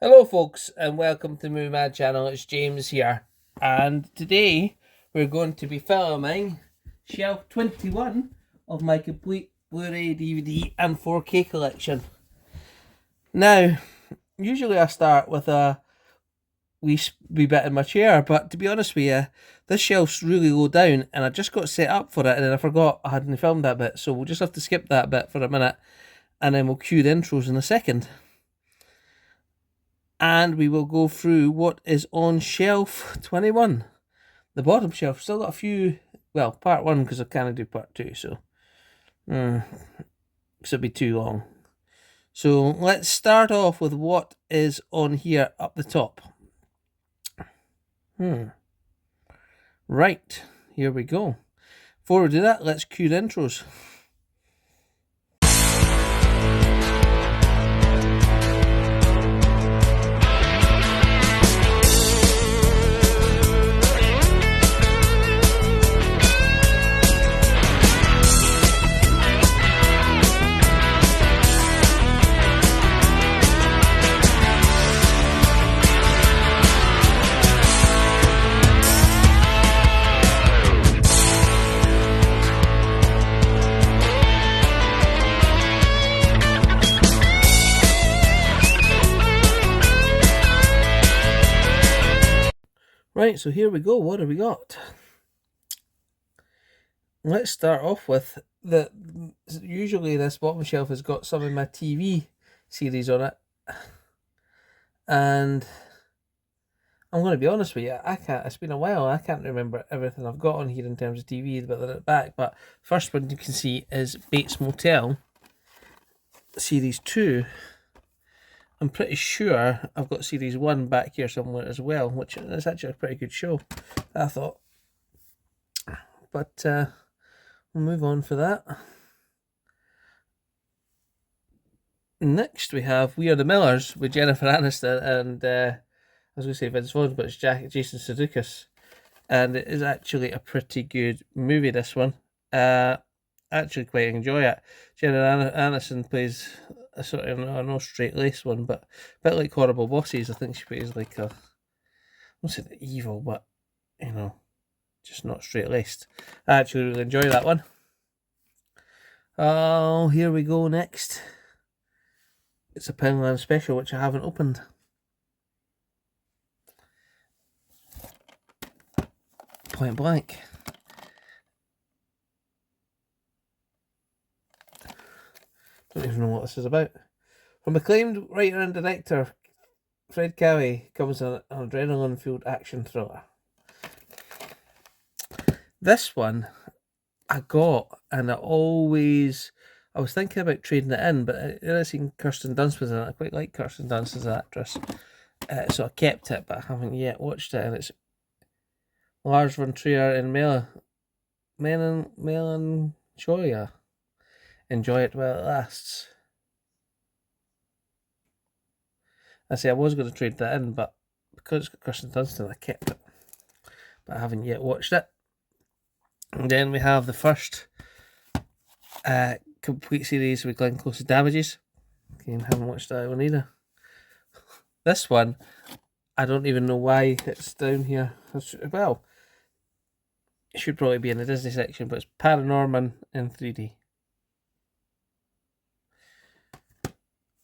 Hello, folks, and welcome to Moo Mad Channel. It's James here, and today we're going to be filming shelf 21 of my complete Blu-ray, DVD, and 4K collection. Now, usually I start with a wee bit in my chair, but to be honest with you, this shelf's really low down, and I just got set up for it, and then I forgot I hadn't filmed that bit, so we'll just have to skip that bit for a minute, and then we'll cue the intros in a second. And we will go through what is on shelf 21. The bottom shelf, still got a few, well, part 1 because I can't do part 2, so this will be too long. So let's start off with what is on here up the top. Right, here we go. Before we do that, let's cue the intros. Right, so here we go. What have we got? Let's start off with usually this bottom shelf has got some of my TV series on it. And I'm going to be honest with you, it's been a while, I can't remember everything I've got on here in terms of TV, but they're at the back. But first one you can see is Bates Motel, Series 2. I'm pretty sure I've got Series 1 back here somewhere as well, which is actually a pretty good show, I thought. But we'll move on for that. Next we have We Are the Millers with Jennifer Aniston and I was going to say Vince Vaughn, but it's Jason Sudeikis. And it is actually a pretty good movie, this one. Actually quite enjoy it. Jennifer Aniston plays a sort of no straight lace one, but a bit like Horrible Bosses. I think she plays like I won't say the evil, but just not straight laced. I actually really enjoy that one. Oh, here we go next. It's a Penland special which I haven't opened. Point Blank. Don't even know what this is about. From acclaimed writer and director Fred Cowie comes an adrenaline-filled action thriller. This one I got, and I was thinking about trading it in, but I've seen Kirsten Dunst was in it. I quite like Kirsten Dunst as an actress, so I kept it, but I haven't yet watched it. And it's Lars von Trier and Melancholia. Enjoy it while it lasts. I say I was going to trade that in, but because it's got Kirsten Dunst in it, I kept it. But I haven't yet watched it. And then we have the first complete series with Glenn Close's Damages. Okay, I haven't watched that one either. This one, I don't even know why it's down here. Well, it should probably be in the Disney section, but it's Paranorman in 3D.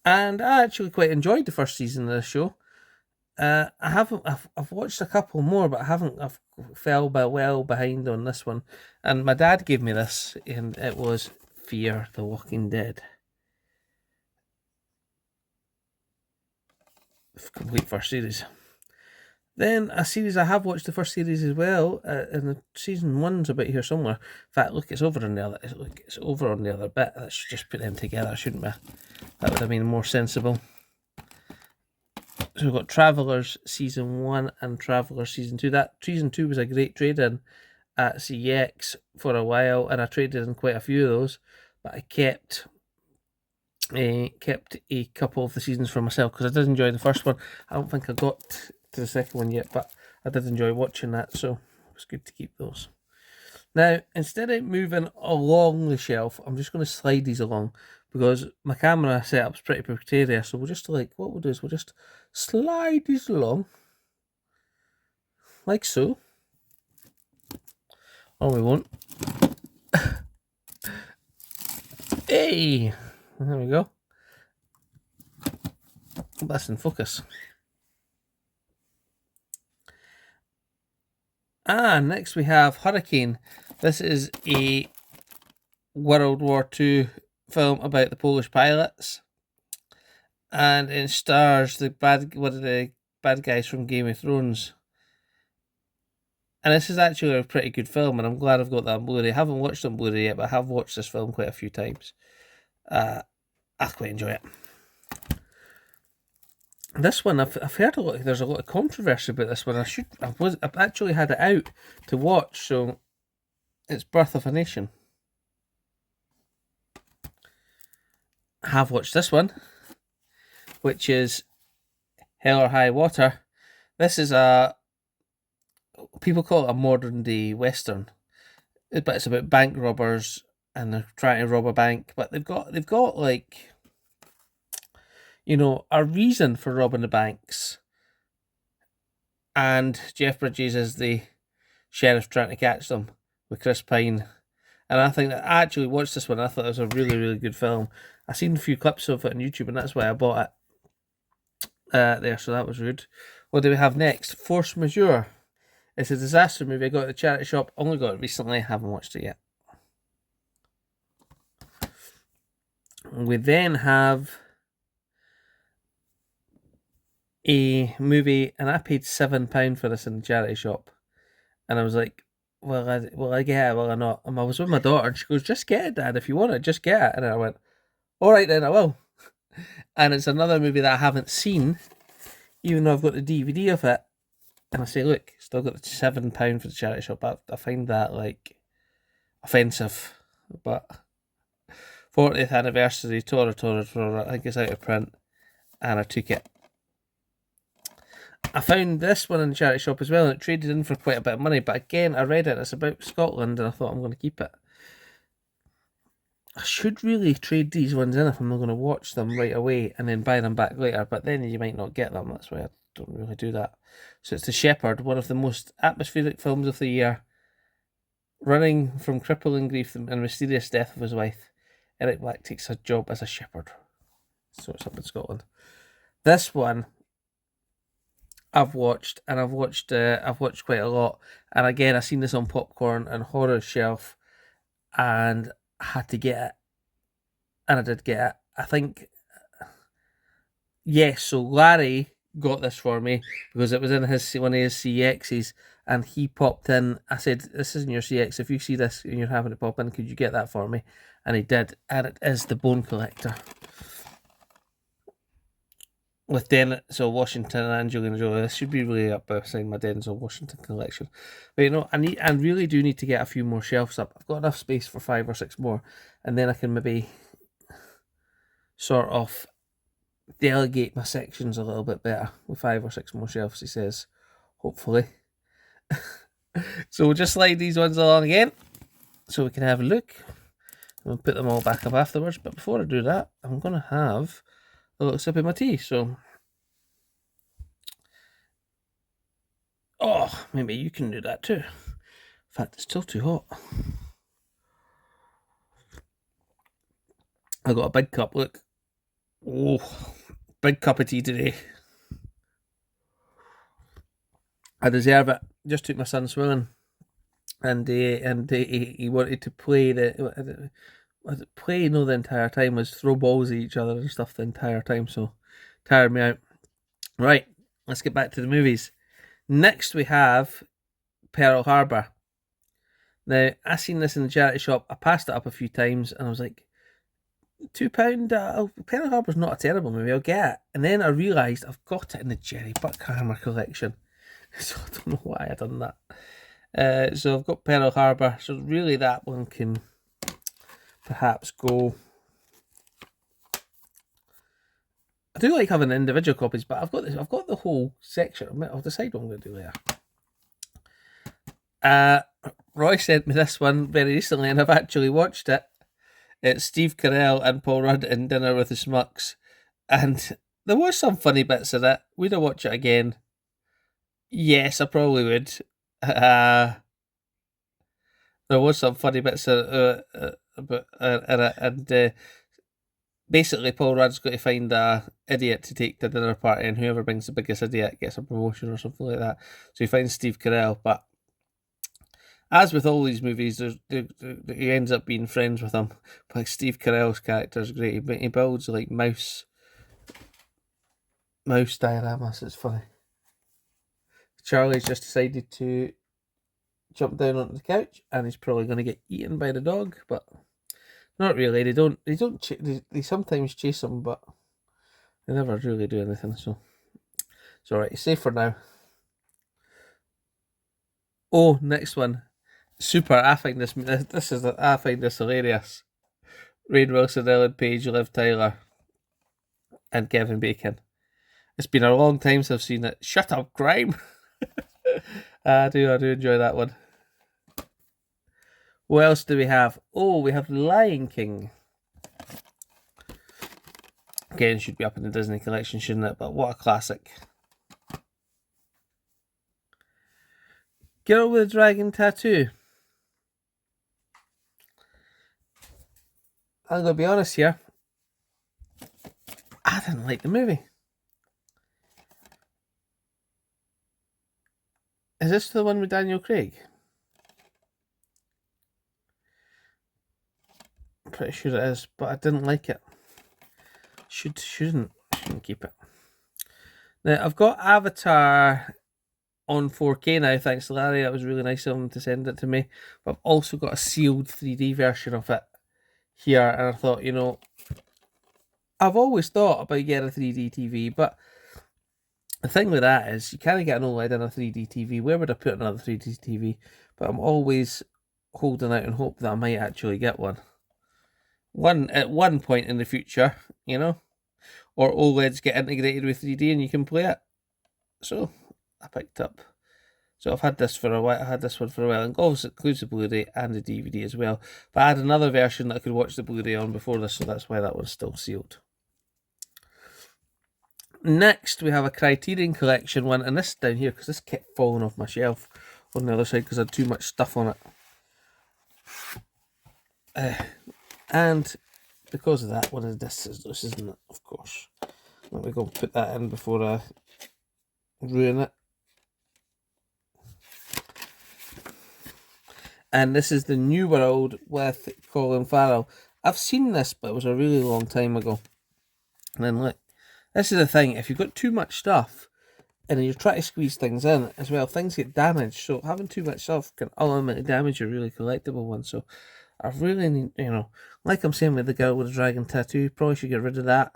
And I actually quite enjoyed the first season of this show. I've watched a couple more, but I've fell well behind on this one. And my dad gave me this, and it was Fear the Walking Dead. Complete first series. Then a series I have watched the first series as well, and the season 1's about here somewhere. In fact, look, it's over on the other. It's over on the other bit. I should just put them together, shouldn't we? That would have been more sensible. So we've got Travellers Season 1 and Travellers Season 2. That Season 2 was a great trade-in at CEX for a while, and I traded in quite a few of those, but I kept a couple of the seasons for myself because I did enjoy the first one. I don't think I got to the second one yet, but I did enjoy watching that, so it was good to keep those. Now, instead of moving along the shelf, I'm just going to slide these along because my camera setup's pretty precarious. So we'll just what we'll do is we'll just slide these along like so. Or we won't. Hey, there we go. That's in focus. Next we have Hurricane. This is a World War II film about the Polish pilots, and it stars one of the bad guys from Game of Thrones. And this is actually a pretty good film, and I'm glad I've got that on Blu-ray. I haven't watched it on Blu-ray yet, but I have watched this film quite a few times. I quite enjoy it. This one, I've heard there's a lot of controversy about this one. I've actually had it out to watch, so it's Birth of a Nation. I have watched this one, which is Hell or High Water. This is people call it a modern day Western, but it's about bank robbers, and they're trying to rob a bank, but they've got like, you know, a reason for robbing the banks. And Jeff Bridges is the sheriff trying to catch them with Chris Pine. And I think that I actually watched this one. I thought it was a really, really good film. I've seen a few clips of it on YouTube, and that's why I bought it there. So that was rude. What do we have next? Force Majeure. It's a disaster movie I got at the charity shop. Only got it recently. Haven't watched it yet. We then have a movie, and I paid £7 for this in the charity shop, and I was like, will I get it, will I not? And I was with my daughter, and she goes, just get it, Dad, if you want it, just get it. And I went, alright then, I will. And it's another movie that I haven't seen, even though I've got the DVD of it. And I say, look, still got the £7 for the charity shop. I find that, like, offensive. But 40th anniversary, Tora, I think it's out of print, and I took it. I found this one in the charity shop as well, and it traded in for quite a bit of money, but again, I read it, it's about Scotland, and I thought I'm going to keep it. I should really trade these ones in if I'm not going to watch them right away and then buy them back later, but then you might not get them, that's why I don't really do that. So it's The Shepherd, one of the most atmospheric films of the year. Running from crippling grief and mysterious death of his wife, Eric Black takes a job as a shepherd. So it's up in Scotland. This one I've watched, and I've watched quite a lot. And again, I seen this on Popcorn and Horror Shelf, and I had to get it, and I did get it. I think, yes. So Larry got this for me because it was in one of his CXs, and he popped in. I said, "This isn't your CX. If you see this and you're having to pop in, could you get that for me?" And he did, and it is The Bone Collector with Denzel Washington and Angelina Jolie. This should be really up beside my Denzel Washington collection. But you know, I really do need to get a few more shelves up. I've got enough space for 5 or 6 more, and then I can maybe sort of delegate my sections a little bit better with 5 or 6 more shelves, he says, hopefully. So we'll just slide these ones along again so we can have a look. We'll put them all back up afterwards, but before I do that, I'm going to have a little sip of my tea. So, oh, maybe you can do that too. In fact, it's still too hot. I got a big cup, look. Oh, big cup of tea today. I deserve it. Just took my son swimming, and he wanted to play the entire time, was throw balls at each other and stuff the entire time, so tired me out. Right, let's get back to the movies. Next we have Pearl Harbor. Now, I seen this in the charity shop. I passed it up a few times, and I was like, £2. Pearl Harbor's not a terrible movie, I'll get it. And then I realised I've got it in the Jerry Bruckheimer collection. So I don't know why I done that. So I've got Pearl Harbor. So really that one can perhaps go. I do like having individual copies, but I've got the whole section. I'll decide what I'm going to do later. Roy sent me this one very recently, and I've actually watched it. It's Steve Carell and Paul Rudd in Dinner with the Schmucks. And there was some funny bits in it. Would I watch it again? Yes, I probably would. There was some funny bits in it, and basically Paul Rudd's got to find a idiot to take to the dinner party, and whoever brings the biggest idiot gets a promotion or something like that. So he finds Steve Carell, but as with all these movies, he ends up being friends with him. But like Steve Carell's character is great. He builds like mouse dioramas. It's funny. Charlie's just decided to jump down onto the couch, and he's probably going to get eaten by the dog, but not really. They sometimes chase him, but they never really do anything. So it's all right. He's safe for now. Oh, next one. Super. I find this hilarious. Rainn Wilson, Ellen Page, Liv Tyler, and Kevin Bacon. It's been a long time since I've seen it. Shut up, crime. I do enjoy that one. What else do we have? Oh, we have Lion King. Again, should be up in the Disney collection, shouldn't it? But what a classic. Girl with a Dragon Tattoo. I'm going to be honest here. I didn't like the movie. Is this the one with Daniel Craig? I'm pretty sure it is, but I didn't like it. Shouldn't keep it. Now, I've got Avatar on 4K now, thanks to Larry. That was really nice of him to send it to me. But I've also got a sealed 3D version of it here, and I thought, I've always thought about getting a 3D TV, but the thing with that is you can't get an OLED in a 3D TV. Where would I put another 3D TV? But I'm always holding out and hope that I might actually get one. At one point in the future, or OLEDs get integrated with 3D and you can play it. So I picked up. So I've had this for a while. I had this one for a while, and obviously it includes the Blu-ray and the DVD as well. But I had another version that I could watch the Blu-ray on before this, so that's why that one's still sealed. Next, we have a Criterion Collection one, and this is down here because this kept falling off my shelf on the other side because I had too much stuff on it. And because of that, what is this? This isn't it, of course. Let me go put that in before I ruin it. And this is The New World with Colin Farrell. I've seen this, but it was a really long time ago. And then look, this is the thing, if you've got too much stuff, and then you're trying to squeeze things in as well, things get damaged. So having too much stuff can ultimately damage a really collectible one. So I really need, like I'm saying with the Girl with the Dragon Tattoo, probably should get rid of that.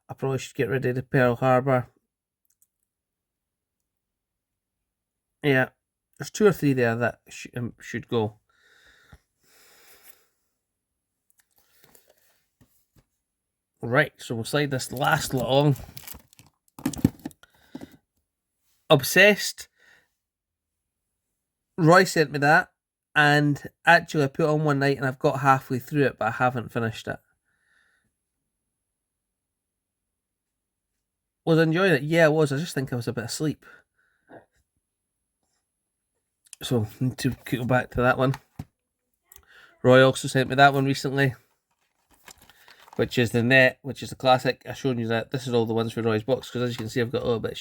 I probably should get rid of the Pearl Harbor. Yeah, there's 2 or 3 there that should go. Right, so we'll slide this last lot on. Obsessed. Roy sent me that, and actually I put it on one night and I've got halfway through it, but I haven't finished it. Was I enjoying it? Yeah, I was. I just think I was a bit asleep. So, need to go back to that one. Roy also sent me that one recently, which is The Net, which is a classic. I've shown you that. This is all the ones for Roy's box, because as you can see, I've got a little bit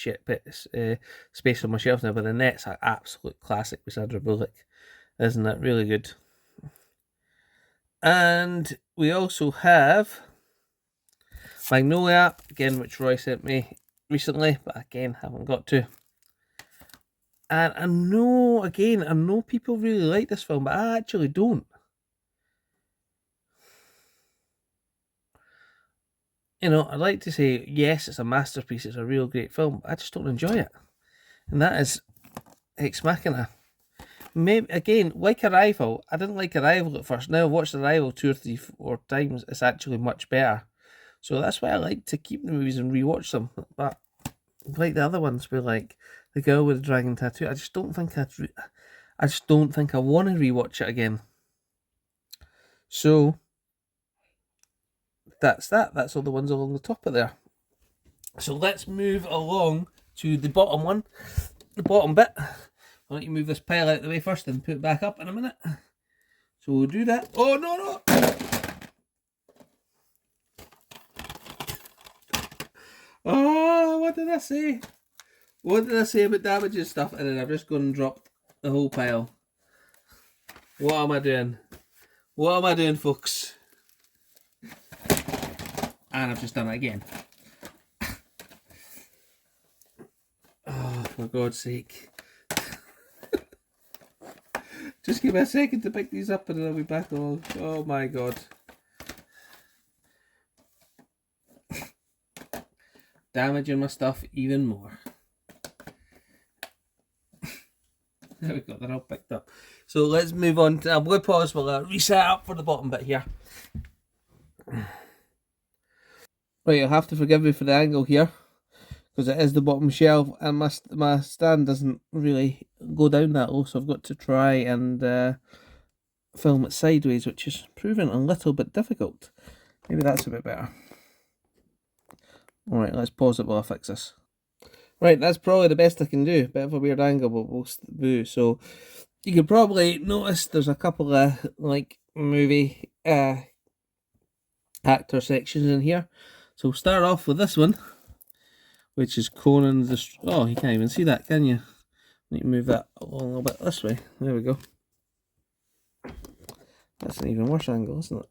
of space on my shelf now, but The Net's an absolute classic with Sandra Bullock. Isn't it? Really good. And we also have Magnolia, again, which Roy sent me recently, but again, haven't got to. And I know people really like this film, but I actually don't. I'd like to say, yes, it's a masterpiece, it's a real great film, but I just don't enjoy it. And that is Ex Machina. Maybe, again, like Arrival, I didn't like Arrival at first. Now I've watched Arrival 2 or 3, 4 times, it's actually much better. So that's why I like to keep the movies and rewatch them. But like the other ones, where like The Girl with the Dragon Tattoo, I just don't think I want to rewatch it again. So that's that. That's all the ones along the top of there. So let's move along to the bottom one, the bottom bit. I'll let you move this pile out of the way first and put it back up in a minute. So we'll do that. Oh, no! Oh, what did I say? What did I say about damaging stuff? And then I've just gone and dropped the whole pile. What am I doing? What am I doing, folks? And I've just done it again. Oh, for God's sake. Just give me a second to pick these up and then I'll be back along. Oh my God. Damaging my stuff even more. There we go, they're all picked up. So let's move on. I'm going to pause while I reset up for the bottom bit here. Right, you'll have to forgive me for the angle here, because it is the bottom shelf and my stand doesn't really go down that low, so I've got to try and film it sideways, which is proving a little bit difficult. Maybe that's a bit better. Alright, let's pause it while I fix this. Right, that's probably the best I can do. Bit of a weird angle, but we'll do. So you can probably notice there's a couple of like movie actor sections in here. So we'll start off with this one, which is Conan the... Oh, you can't even see that, can you? Let me move that a little bit this way. There we go. That's an even worse angle, isn't it?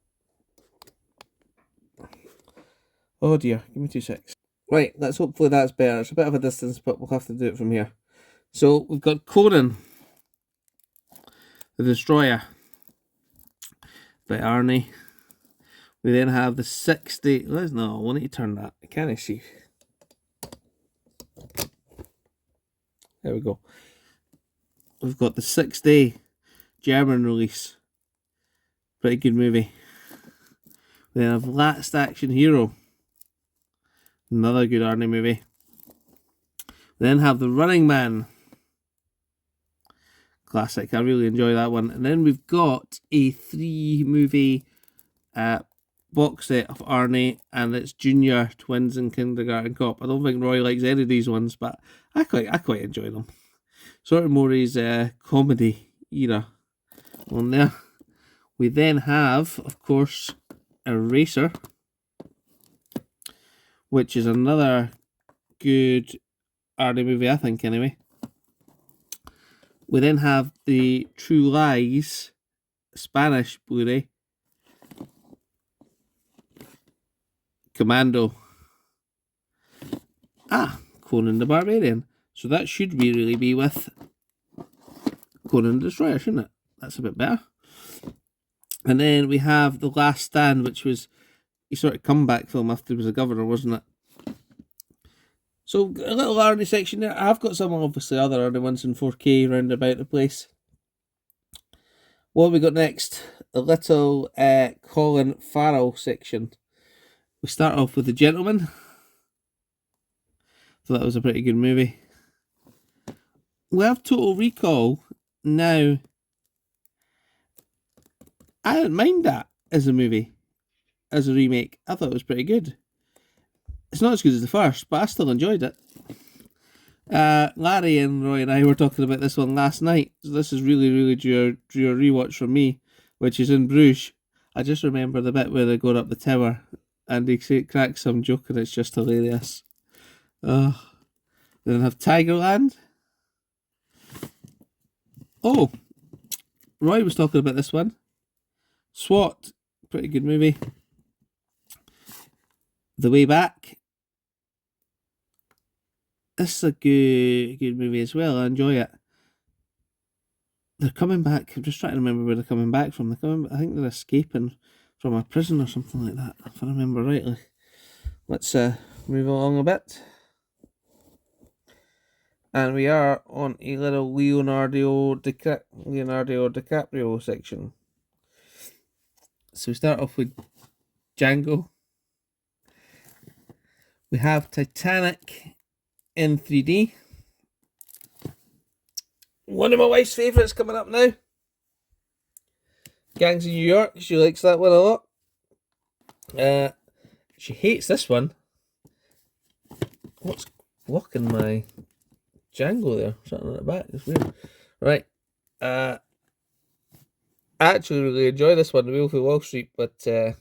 Oh dear, give me 2 seconds. Right, hopefully that's better. It's a bit of a distance, but we'll have to do it from here. So we've got Conan the Destroyer by Arnie. We then have the 60... No, we'll need to turn that. I can't see. There we go. We've got the 6-day German release. Pretty good movie. We then have Last Action Hero. Another good Arnie movie. We then have The Running Man. Classic. I really enjoy that one. And then we've got a 3-movie box set of Arnie, and it's Junior, Twins, and Kindergarten Cop. I don't think Roy likes any of these ones, but I quite enjoy them. Sort of more his comedy era on there. We then have, of course, Eraser, which is another good Arnie movie, I think, anyway. We then have the True Lies Spanish Blu-ray. Commando. Conan the Barbarian. So that should really be with Conan the Destroyer, shouldn't it? That's a bit better. And then we have The Last Stand, which was a sort of comeback film after he was a governor, wasn't it? So a little Arnie section there. I've got some obviously other Arnie ones in 4K round about the place. What have we got next? A little Colin Farrell section. We start off with The Gentleman. So that was a pretty good movie. We have Total Recall. Now, I didn't mind that as a movie, as a remake. I thought it was pretty good. It's not as good as the first, but I still enjoyed it. Larry and Roy and I were talking about this one last night. So this is really due a rewatch from me, which is in Bruges. I just remember the bit where they go up the tower and he cracks some joke and it's just hilarious. Then have Tigerland. Oh, Roy was talking about this one. SWAT, pretty good movie. The Way Back. This is a good movie as well. I enjoy it. They're coming back. I'm just trying to remember where they're coming back from. I think they're escaping from a prison or something like that, if I remember rightly. Let's move along a bit. And we are on a little Leonardo DiCaprio section. So we start off with Django. We have Titanic in 3D. One of my wife's favourites coming up now. Gangs of New York. She likes that one a lot. She hates this one. What's blocking my Django there? Something at the back. It's weird. Right. I actually really enjoy this one, The Wolf of Wall Street, but my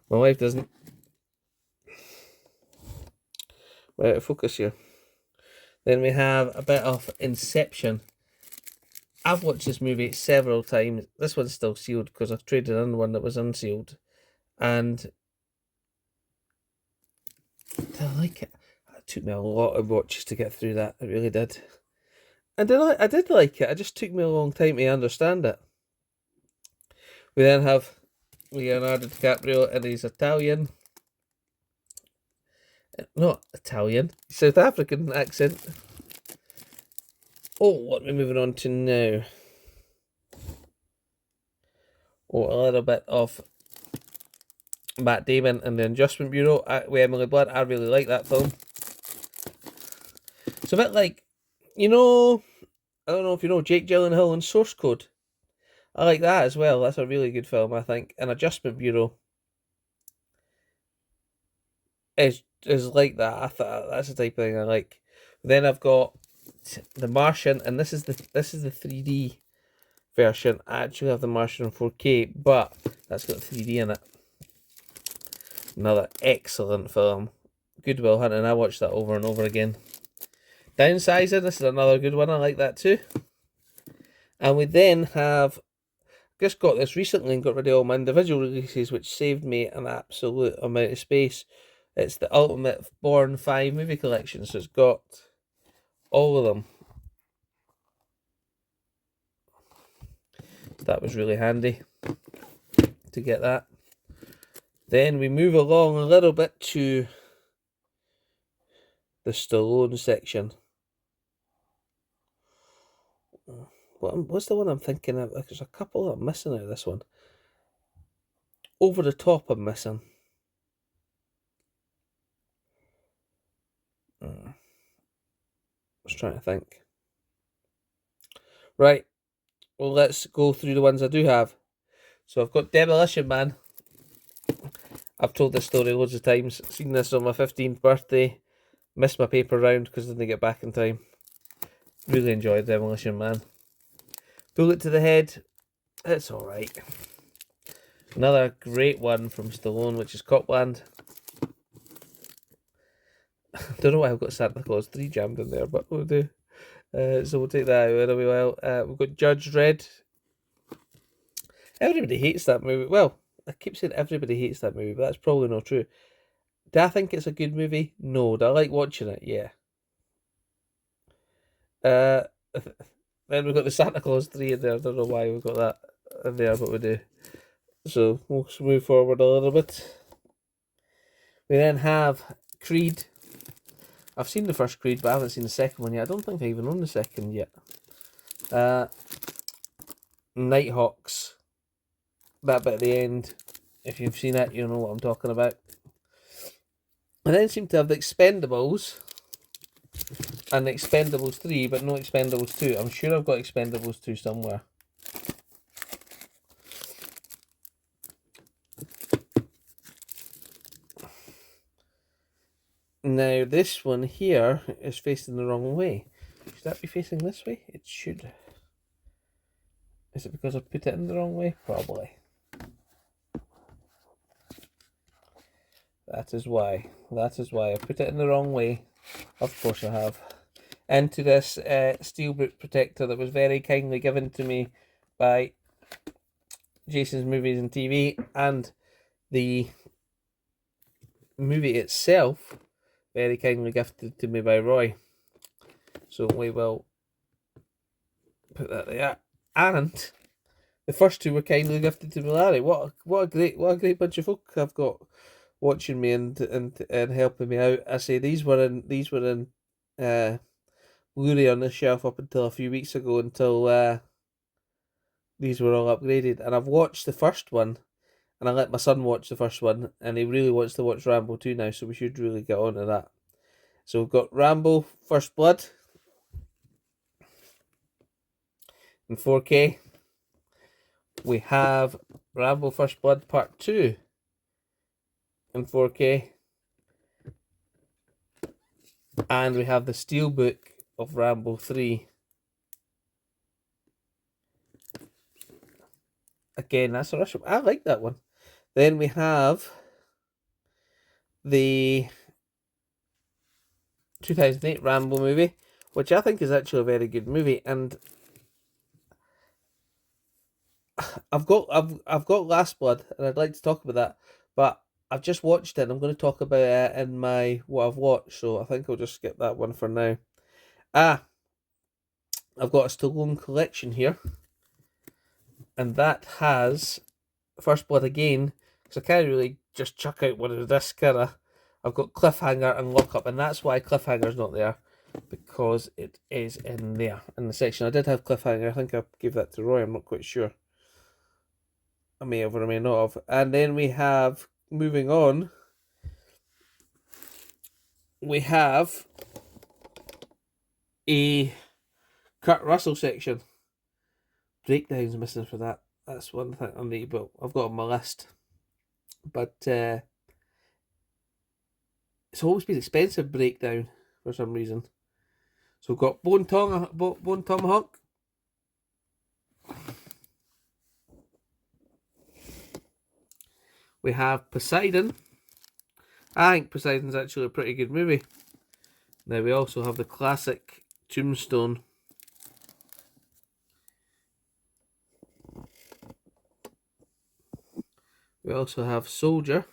wife doesn't. Right, focus here. Then we have a bit of Inception. I've watched this movie several times. This one's still sealed because I've traded in one that was unsealed. And I like it. It took me a lot of watches to get through that. It really did. And I did like it. It just took me a long time to understand it. We then have Leonardo DiCaprio, and he's Italian. Not Italian. South African accent. Oh, what are we moving on to now? Oh, a little bit of Matt Damon and the Adjustment Bureau with Emily Blunt. I really like that film. It's a bit like, I don't know if you know Jake Gyllenhaal and Source Code. I like that as well. That's a really good film, I think. And Adjustment Bureau is like that. I thought that's the type of thing I like. Then I've got The Martian, and this is the 3D version. I actually have The Martian in 4K, but that's got 3D in it. Another excellent film. Good Will Hunting. I watched that over and over again. Downsizing. This is another good one. I like that too. And we then have just got this recently and got rid of all my individual releases, which saved me an absolute amount of space. It's the Ultimate Bourne 5 movie collection, so it's got all of them. That was really handy to get that. Then we move along a little bit to the Stallone section. What's the one I'm thinking of? There's a couple that I'm missing out of this one. Over the Top I'm missing. I was trying to think. Right. Well, let's go through the ones I do have. So I've got Demolition Man. I've told this story loads of times. Seen this on my 15th birthday. Missed my paper round because I didn't get back in time. Really enjoyed Demolition Man. Bullet to the Head. It's alright. Another great one from Stallone, which is Copland. Don't know why I've got Santa Claus 3 jammed in there, but we'll do. So we'll take that out in a wee while. We've got Judge Dredd. Everybody hates that movie. Well, I keep saying everybody hates that movie, but that's probably not true. Do I think it's a good movie? No. Do I like watching it? Yeah. Then we've got the Santa Claus 3 in there. I don't know why we've got that in there, but we do. So we'll move forward a little bit. We then have Creed. I've seen the first Creed, but I haven't seen the second one yet. I don't think I even own the second yet. Nighthawks. That bit at the end. If you've seen it, you'll know what I'm talking about. I then seem to have the Expendables and the Expendables 3, but no Expendables 2. I'm sure I've got Expendables 2 somewhere. Now, this one here is facing the wrong way. Should that be facing this way? It should. Is it because I put it in the wrong way? Probably. That is why. That is why. I put it in the wrong way. Of course I have. Into this steel boot protector that was very kindly given to me by Jason's Movies and TV, and the movie itself very kindly gifted to me by Roy. So we will put that there. And the first two were kindly gifted to me, Larry. What a great bunch of folk I've got watching me and helping me out. I say these were in Blu-ray on this shelf up until a few weeks ago, until these were all upgraded. And I've watched the first one, and I let my son watch the first one, and he really wants to watch Rambo 2 now, so we should really get on to that. So we've got Rambo First Blood in 4K. We have Rambo First Blood Part 2 in 4K. And we have the Steelbook of Rambo 3. Again, that's a Russian. I like that one. Then we have the 2008 Rambo movie, which I think is actually a very good movie. And I've got Last Blood, and I'd like to talk about that, but I've just watched it, and I'm going to talk about it in my what I've watched, so I think I'll just skip that one for now. I've got a Stallone collection here, and that has First Blood again, because I can't really just chuck out one of this kind of. I've got Cliffhanger and Lockup, and that's why Cliffhanger's not there, because it is in there in the section. I did have Cliffhanger. I think I gave that to Roy. I'm not quite sure. I may have or I may not have. And then we have, moving on, we have a Kurt Russell section. Breakdowns missing for that. That's one thing I need, but I've got on my list. But it's always been expensive, Breakdown, for some reason. So we've got Bone Tomahawk. We have Poseidon. I think Poseidon's actually a pretty good movie. Now we also have the classic Tombstone. We also have Stargate.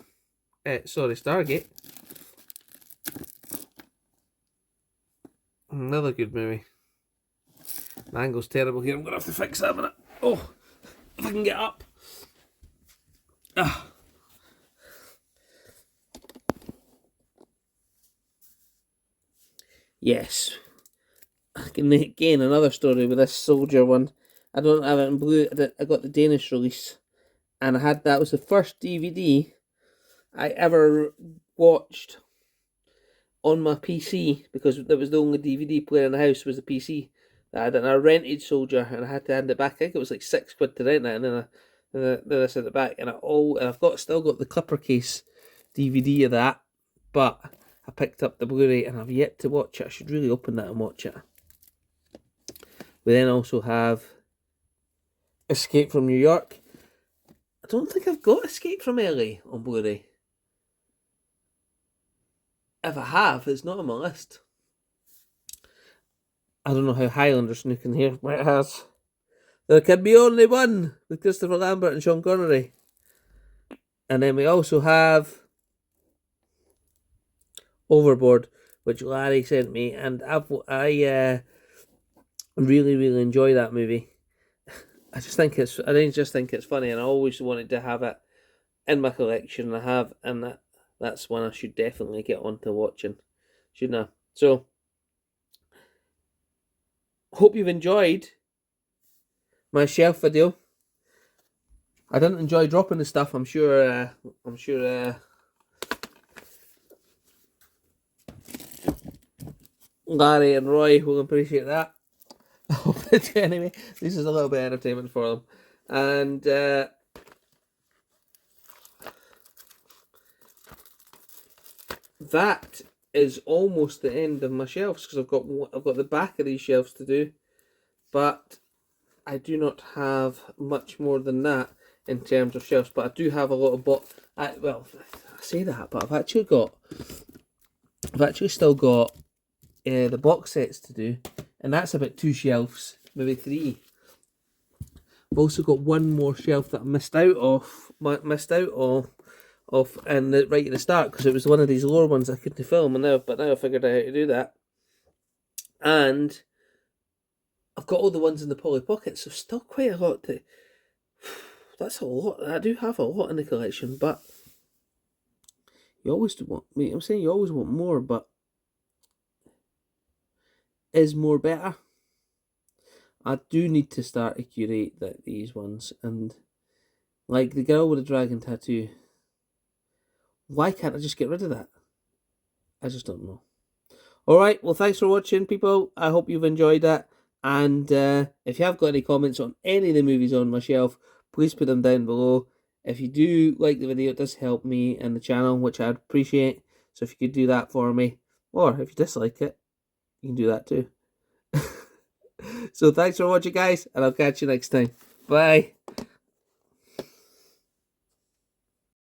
Another good movie. My angle's terrible here. I'm going to have to fix that a minute. Oh, if I can get up. Yes. Again, another story with this soldier one. I don't have it in blue. I got the Danish release. And that was the first DVD I ever watched on my PC, because that was the only DVD player in the house was the PC that I had. And I rented Soldier, and I had to hand it back. I think it was like £6 to rent it, and then I sent it back. And I've still got the Clipper Case DVD of that, but I picked up the Blu-ray and I've yet to watch it. I should really open that and watch it. We then also have Escape from New York. I don't think I've got Escape from LA on Blu-ray. If I have, it's not on my list. I don't know how Highlander snook in here, but it has. There Can Be Only One with Christopher Lambert and Sean Connery. And then we also have Overboard, which Larry sent me, and I really, really enjoy that movie. I just think it's funny, and I always wanted to have it in my collection. I have, and that's one I should definitely get on to watching, shouldn't I? So, hope you've enjoyed my shelf video. I didn't enjoy dropping the stuff. I'm sure Larry and Roy will appreciate that. But anyway, this is a little bit of entertainment for them. And that is almost the end of my shelves, because I've got the back of these shelves to do, but I do not have much more than that in terms of shelves. But I do have a lot of I say that, but I've actually still got the box sets to do, and that's about 2 shelves, maybe 3. I've also got one more shelf that I missed out of, and right at the start, because it was one of these lower ones I couldn't film, but now I figured out how to do that. And I've got all the ones in the Polly Pocket, so still quite a lot to. That's a lot. I do have a lot in the collection, but you always want. I'm saying you always want more, but is more better? I do need to start to curate these ones, and like the girl with the dragon tattoo. Why can't I just get rid of that? I just don't know. Alright, well, thanks for watching, people. I hope you've enjoyed that. And if you have got any comments on any of the movies on my shelf, please put them down below. If you do like the video, it does help me and the channel, which I'd appreciate. So if you could do that for me, or if you dislike it, you can do that too. So thanks for watching, guys, and I'll catch you next time. Bye.